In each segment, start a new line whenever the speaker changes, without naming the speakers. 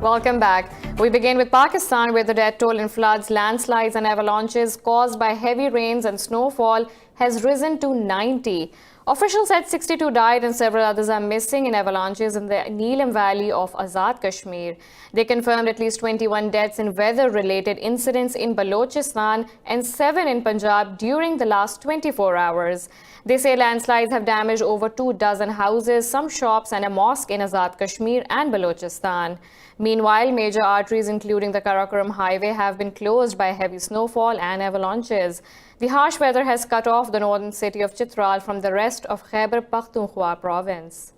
Welcome back. We begin with Pakistan, where the death toll in floods, landslides and avalanches caused by heavy rains and snowfall has risen to 90. Officials said 62 died and several others are missing in avalanches in the Neelam Valley of Azad Kashmir. They confirmed at least 21 deaths in weather-related incidents in Balochistan and 7 in Punjab during the last 24 hours. They say landslides have damaged over 24 houses, some shops and a mosque in Azad Kashmir and Balochistan. Meanwhile, major arteries including the Karakoram Highway have been closed by heavy snowfall and avalanches. The harsh weather has cut off the northern city of Chitral from the rest of Khyber Pakhtunkhwa province.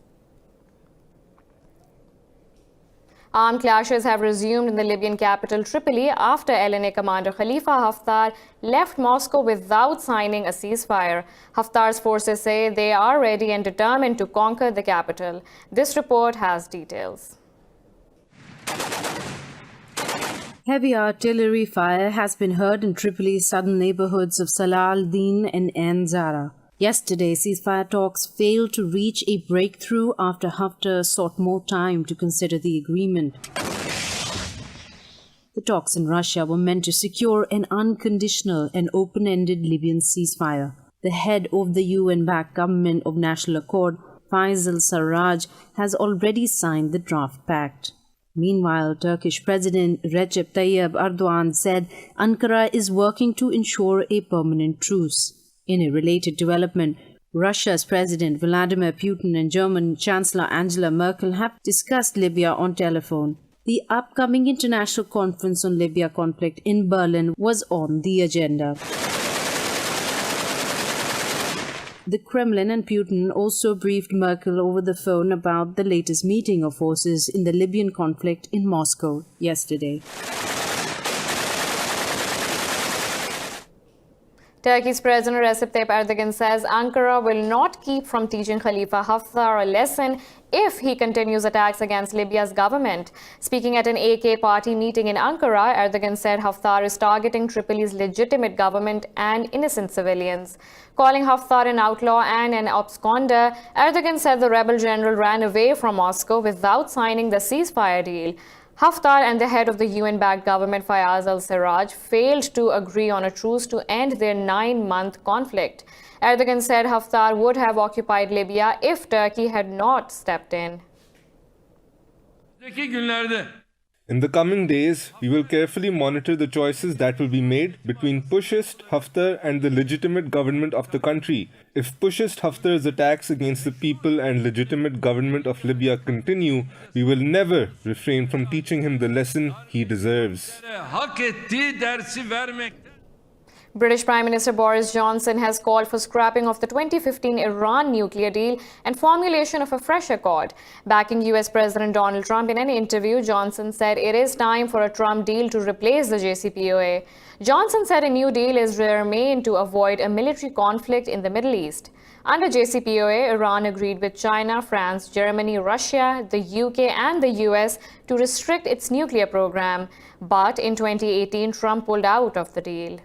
Armed clashes have resumed in the Libyan capital Tripoli after LNA commander Khalifa Haftar left Moscow without signing a ceasefire. Haftar's forces say they are ready and determined to conquer the capital. This report has details.
Heavy artillery fire has been heard in Tripoli's southern neighborhoods of Salah al-Din and Ain Zara. Yesterday, ceasefire talks failed to reach a breakthrough after Haftar sought more time to consider the agreement. The talks in Russia were meant to secure an unconditional and open-ended Libyan ceasefire. The head of the UN-backed Government of National Accord, Faisal Sarraj, has already signed the draft pact. Meanwhile, Turkish President Recep Tayyip Erdogan said Ankara is working to ensure a permanent truce. In a related development, Russia's President Vladimir Putin and German Chancellor Angela Merkel have discussed Libya on telephone. The upcoming international conference on Libya conflict in Berlin was on the agenda. The Kremlin and Putin also briefed Merkel over the phone about the latest meeting of forces in the Libyan conflict in Moscow yesterday.
Turkey's President Recep Tayyip Erdogan says Ankara will not keep from teaching Khalifa Haftar a lesson if he continues attacks against Libya's government. Speaking at an AK party meeting in Ankara, Erdogan said Haftar is targeting Tripoli's legitimate government and innocent civilians. Calling Haftar an outlaw and an absconder, Erdogan said the rebel general ran away from Moscow without signing the ceasefire deal. Haftar and the head of the UN-backed government, Fayez al-Sarraj, failed to agree on a truce to end their 9-month conflict. Erdogan said Haftar would have occupied Libya if Turkey had not stepped in.
In the coming days, we will carefully monitor the choices that will be made between Pushist Haftar and the legitimate government of the country. If Pushist Haftar's attacks against the people and legitimate government of Libya continue, we will never refrain from teaching him the lesson he deserves.
British Prime Minister Boris Johnson has called for scrapping of the 2015 Iran nuclear deal and formulation of a fresh accord. Backing US President Donald Trump in an interview, Johnson said it is time for a Trump deal to replace the JCPOA. Johnson said a new deal is remain to avoid a military conflict in the Middle East. Under JCPOA, Iran agreed with China, France, Germany, Russia, the UK and the US to restrict its nuclear program. But in 2018, Trump pulled out of the deal.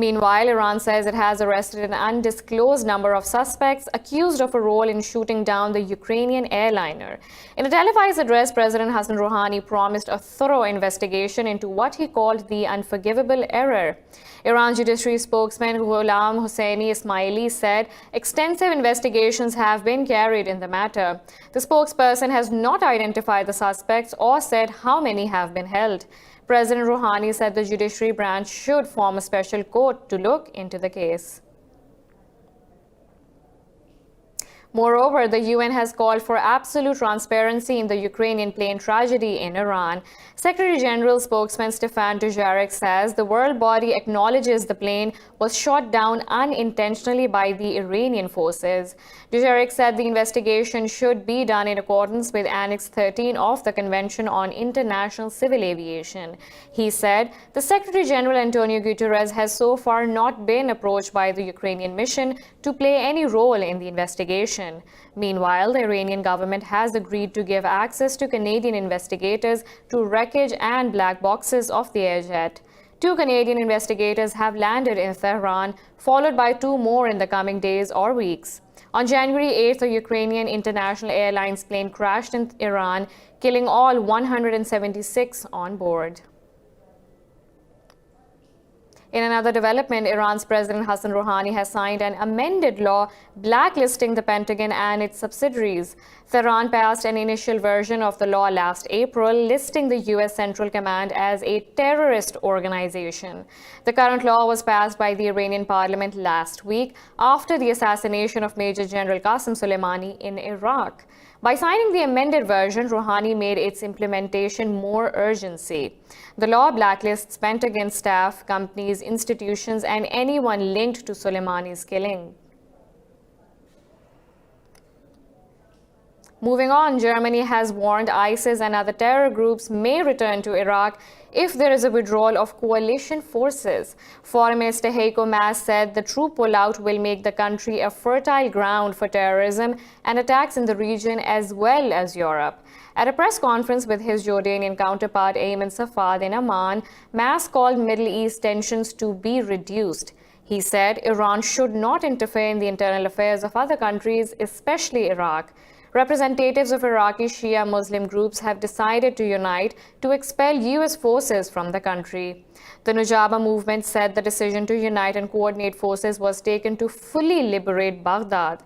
Meanwhile, Iran says it has arrested an undisclosed number of suspects accused of a role in shooting down the Ukrainian airliner. In a televised address, President Hassan Rouhani promised a thorough investigation into what he called the unforgivable error. Iran judiciary spokesman Ghulam Hosseini Ismaili said extensive investigations have been carried in the matter. The spokesperson has not identified the suspects or said how many have been held. President Rouhani said the judiciary branch should form a special court to look into the case. Moreover, the UN has called for absolute transparency in the Ukrainian plane tragedy in Iran. Secretary General spokesman Stefan Dujarric says the world body acknowledges the plane was shot down unintentionally by the Iranian forces. Dujarric said the investigation should be done in accordance with Annex 13 of the Convention on International Civil Aviation. He said the Secretary General Antonio Guterres has so far not been approached by the Ukrainian mission to play any role in the investigation. Meanwhile, the Iranian government has agreed to give access to Canadian investigators to wreckage and black boxes of the airjet. 2 Canadian investigators have landed in Tehran, followed by 2 more in the coming days or weeks. On January 8th, a Ukrainian International Airlines plane crashed in Iran, killing all 176 on board. In another development, Iran's President Hassan Rouhani has signed an amended law blacklisting the Pentagon and its subsidiaries. Tehran passed an initial version of the law last April, listing the U.S. Central Command as a terrorist organization. The current law was passed by the Iranian parliament last week after the assassination of Major General Qasem Soleimani in Iraq. By signing the amended version, Rouhani made its implementation more urgency. The law blacklists Pentagon staff, companies, institutions, and anyone linked to Soleimani's killing. Moving on, Germany has warned ISIS and other terror groups may return to Iraq if there is a withdrawal of coalition forces. Foreign Minister Heiko Maas said the troop pullout will make the country a fertile ground for terrorism and attacks in the region as well as Europe. At a press conference with his Jordanian counterpart Ayman Safad in Amman, Maas called Middle East tensions to be reduced. He said Iran should not interfere in the internal affairs of other countries, especially Iraq. Representatives of Iraqi Shia Muslim groups have decided to unite to expel U.S. forces from the country. The Nujaba movement said the decision to unite and coordinate forces was taken to fully liberate Baghdad.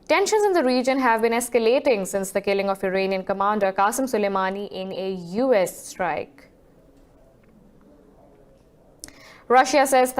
Tensions in the region have been escalating since the killing of Iranian commander Qasem Soleimani in a U.S. strike. Russia says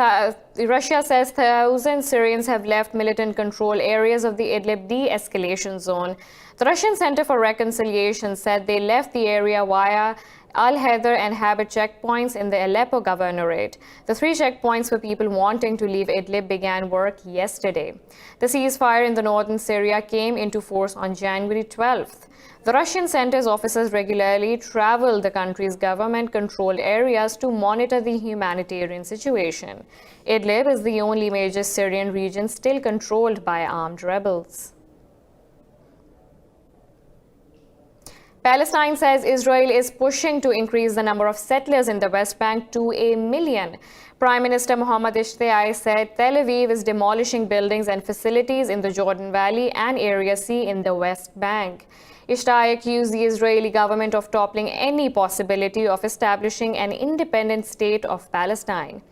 thousands Syrians have left militant-controlled areas of the Idlib de-escalation zone. The Russian Center for Reconciliation said they left the area via Al-Haidar and Habit checkpoints in the Aleppo governorate. The 3 checkpoints for people wanting to leave Idlib began work yesterday. The ceasefire in the northern Syria came into force on January 12th. The Russian center's officers regularly travel the country's government-controlled areas to monitor the humanitarian situation. Idlib is the only major Syrian region still controlled by armed rebels. Palestine says Israel is pushing to increase the number of settlers in the West Bank to 1 million. Prime Minister Mohammad Ishtiai said Tel Aviv is demolishing buildings and facilities in the Jordan Valley and Area C in the West Bank. Ishtiai accused the Israeli government of toppling any possibility of establishing an independent state of Palestine.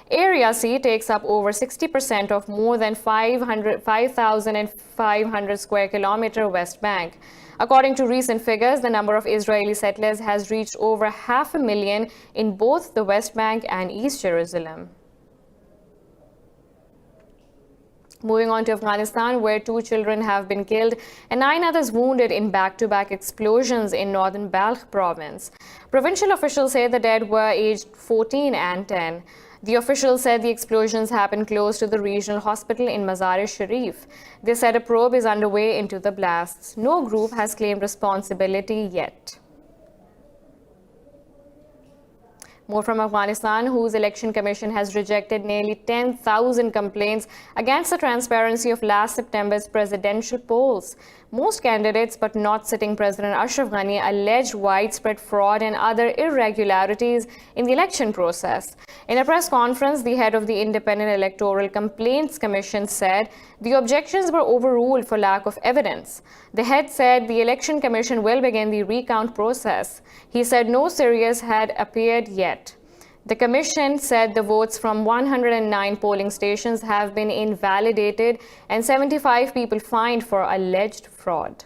Area C takes up over 60% of more than 5,500 square kilometer West Bank. According to recent figures, the number of Israeli settlers has reached over 500,000 in both the West Bank and East Jerusalem. Moving on to Afghanistan, where 2 children have been killed and 9 others wounded in back-to-back explosions in northern Balkh province. Provincial officials say the dead were aged 14 and 10. The officials said the explosions happened close to the regional hospital in Mazar-e-Sharif. They said a probe is underway into the blasts. No group has claimed responsibility yet. More from Afghanistan, whose election commission has rejected nearly 10,000 complaints against the transparency of last September's presidential polls. Most candidates, but not sitting President Ashraf Ghani, alleged widespread fraud and other irregularities in the election process. In a press conference, the head of the Independent Electoral Complaints Commission said the objections were overruled for lack of evidence. The head said the Election Commission will begin the recount process. He said no serious had appeared yet. The commission said the votes from 109 polling stations have been invalidated and 75 people fined for alleged fraud.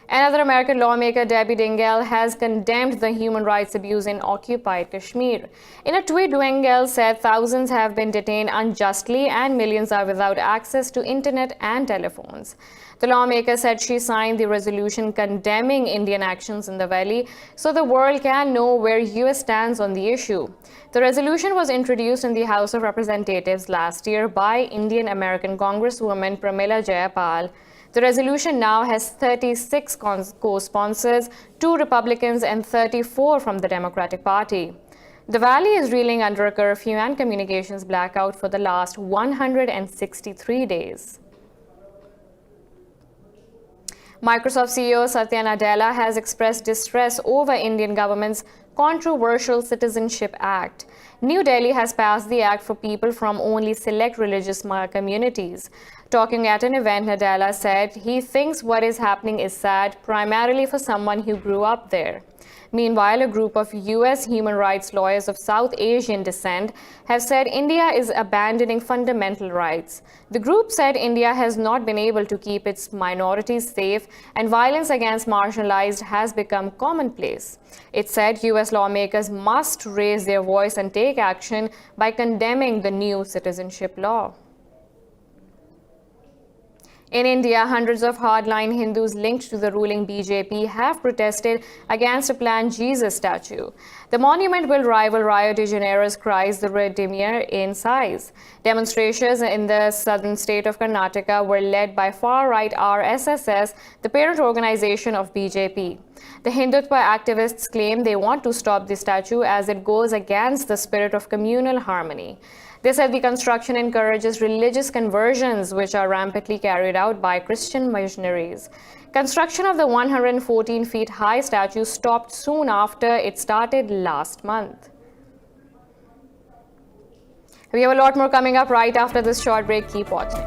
Another American lawmaker, Debbie Dingell, has condemned the human rights abuse in occupied Kashmir. In a tweet, Dingell said thousands have been detained unjustly and millions are without access to internet and telephones. The lawmaker said she signed the resolution condemning Indian actions in the valley so the world can know where US stands on the issue. The resolution was introduced in the House of Representatives last year by Indian-American Congresswoman Pramila Jayapal. The resolution now has 36 co-sponsors, 2 Republicans and 34 from the Democratic Party. The valley is reeling under a curfew and communications blackout for the last 163 days. Microsoft CEO Satya Nadella has expressed distress over Indian government's controversial Citizenship Act. New Delhi has passed the act for people from only select religious communities. Talking at an event, Nadella said he thinks what is happening is sad, primarily for someone who grew up there. Meanwhile, a group of U.S. human rights lawyers of South Asian descent have said India is abandoning fundamental rights. The group said India has not been able to keep its minorities safe and violence against marginalized has become commonplace. It said U.S. lawmakers must raise their voice and take action by condemning the new citizenship law. In India, hundreds of hardline Hindus linked to the ruling BJP have protested against a planned Jesus statue. The monument will rival Rio de Janeiro's Christ the Redeemer in size. Demonstrations in the southern state of Karnataka were led by far-right RSS, the parent organization of BJP. The Hindutva activists claim they want to stop the statue as it goes against the spirit of communal harmony. They said the construction encourages religious conversions, which are rampantly carried out by Christian missionaries. Construction of the 114 feet high statue stopped soon after it started last month. We have a lot more coming up right after this short break. Keep watching.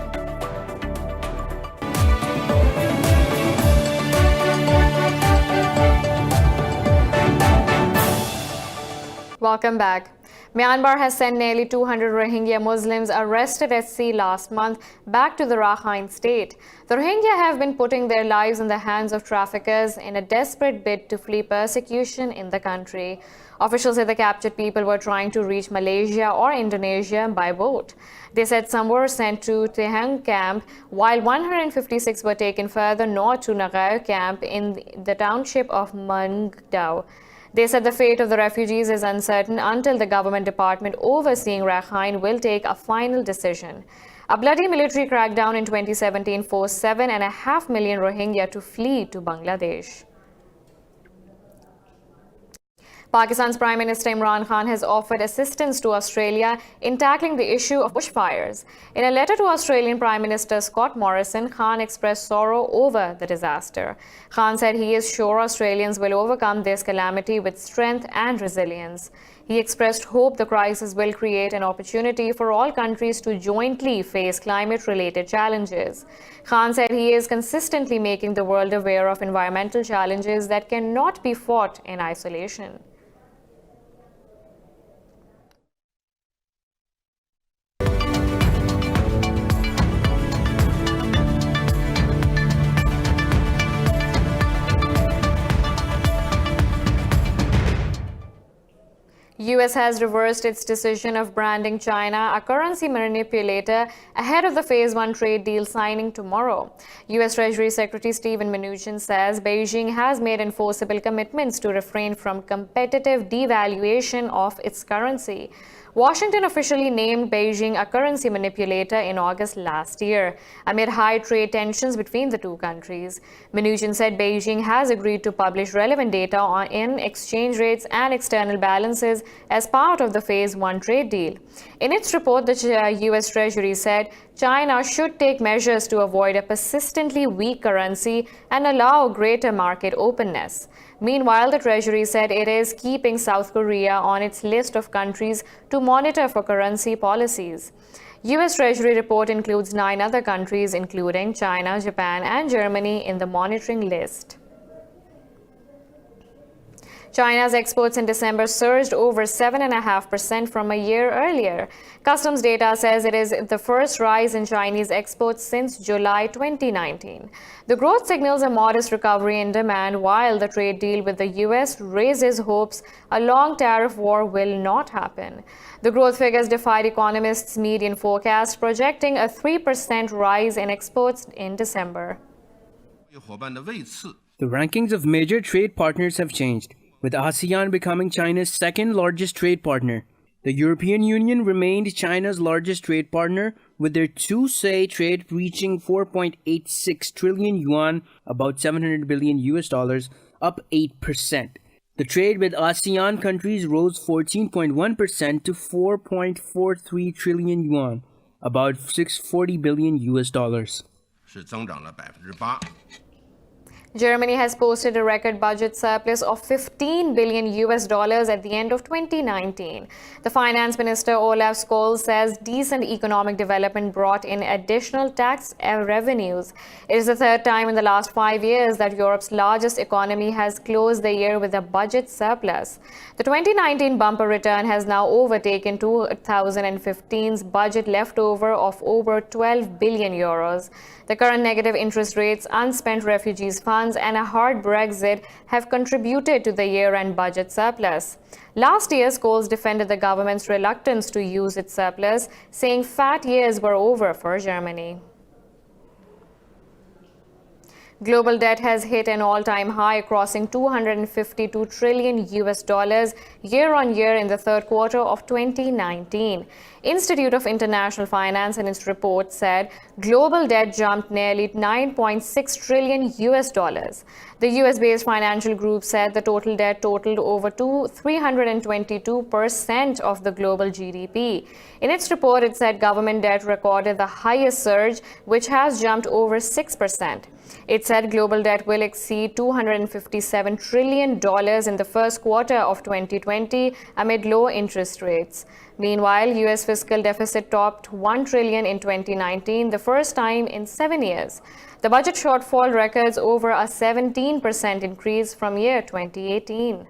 Welcome back. Myanmar has sent nearly 200 Rohingya Muslims arrested at sea last month back to the Rakhine state. The Rohingya have been putting their lives in the hands of traffickers in a desperate bid to flee persecution in the country. Officials say the captured people were trying to reach Malaysia or Indonesia by boat. They said some were sent to Tehang camp, while 156 were taken further north to Nagayo camp in the township of Mungdao. They said the fate of the refugees is uncertain until the government department overseeing Rakhine will take a final decision. A bloody military crackdown in 2017 forced 7.5 million Rohingya to flee to Bangladesh. Pakistan's Prime Minister Imran Khan has offered assistance to Australia in tackling the issue of bushfires. In a letter to Australian Prime Minister Scott Morrison, Khan expressed sorrow over the disaster. Khan said he is sure Australians will overcome this calamity with strength and resilience. He expressed hope the crisis will create an opportunity for all countries to jointly face climate-related challenges. Khan said he is consistently making the world aware of environmental challenges that cannot be fought in isolation. US has reversed its decision of branding China a currency manipulator ahead of the Phase 1 trade deal signing tomorrow. US Treasury Secretary Steven Mnuchin says Beijing has made enforceable commitments to refrain from competitive devaluation of its currency. Washington officially named Beijing a currency manipulator in August last year, amid high trade tensions between the two countries. Mnuchin said Beijing has agreed to publish relevant data in exchange rates and external balances as part of the Phase 1 trade deal. In its report, the U.S. Treasury said China should take measures to avoid a persistently weak currency and allow greater market openness. Meanwhile, the Treasury said it is keeping South Korea on its list of countries to monitor for currency policies. U.S. Treasury report includes 9 other countries, including China, Japan, and Germany, in the monitoring list. China's exports in December surged over 7.5% from a year earlier. Customs data says it is the first rise in Chinese exports since July 2019. The growth signals a modest recovery in demand, while the trade deal with the U.S. raises hopes a long tariff war will not happen. The growth figures defied economists' median forecast, projecting a 3% rise in exports in December.
The rankings of major trade partners have changed, with ASEAN becoming China's second largest trade partner. The European Union remained China's largest trade partner, with their two-say trade reaching 4.86 trillion yuan, about 700 billion US dollars, up 8%. The trade with ASEAN countries rose 14.1% to 4.43 trillion yuan, about 640 billion US dollars.
Germany has posted a record budget surplus of $15 billion at the end of 2019. The finance minister Olaf Scholz says decent economic development brought in additional tax revenues. It is the third time in the last 5 years that Europe's largest economy has closed the year with a budget surplus. The 2019 bumper return has now overtaken 2015's budget leftover of over 12 billion euros. The current negative interest rates, unspent refugees funds, and a hard Brexit have contributed to the year-end budget surplus. Last year, Scholz defended the government's reluctance to use its surplus, saying fat years were over for Germany. Global debt has hit an all-time high, crossing $252 trillion year on year in the third quarter of 2019. Institute of International Finance in its report said global debt jumped nearly $9.6 trillion. The US-based financial group said the total debt totaled over 322% of the global GDP. In its report, it said government debt recorded the highest surge, which has jumped over 6%. It said global debt will exceed $257 trillion in the first quarter of 2020 amid low interest rates. Meanwhile, U.S. fiscal deficit topped $1 trillion in 2019, the first time in 7 years. The budget shortfall records over a 17% increase from year 2018.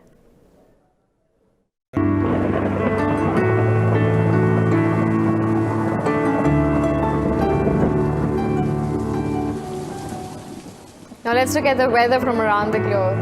Now let's look at the weather from around the globe.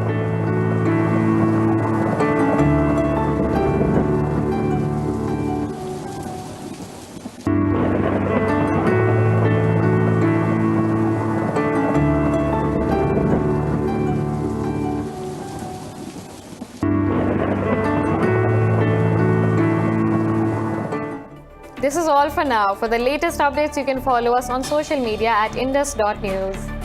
This is all for now. For the latest updates, you can follow us on social media at indus.news.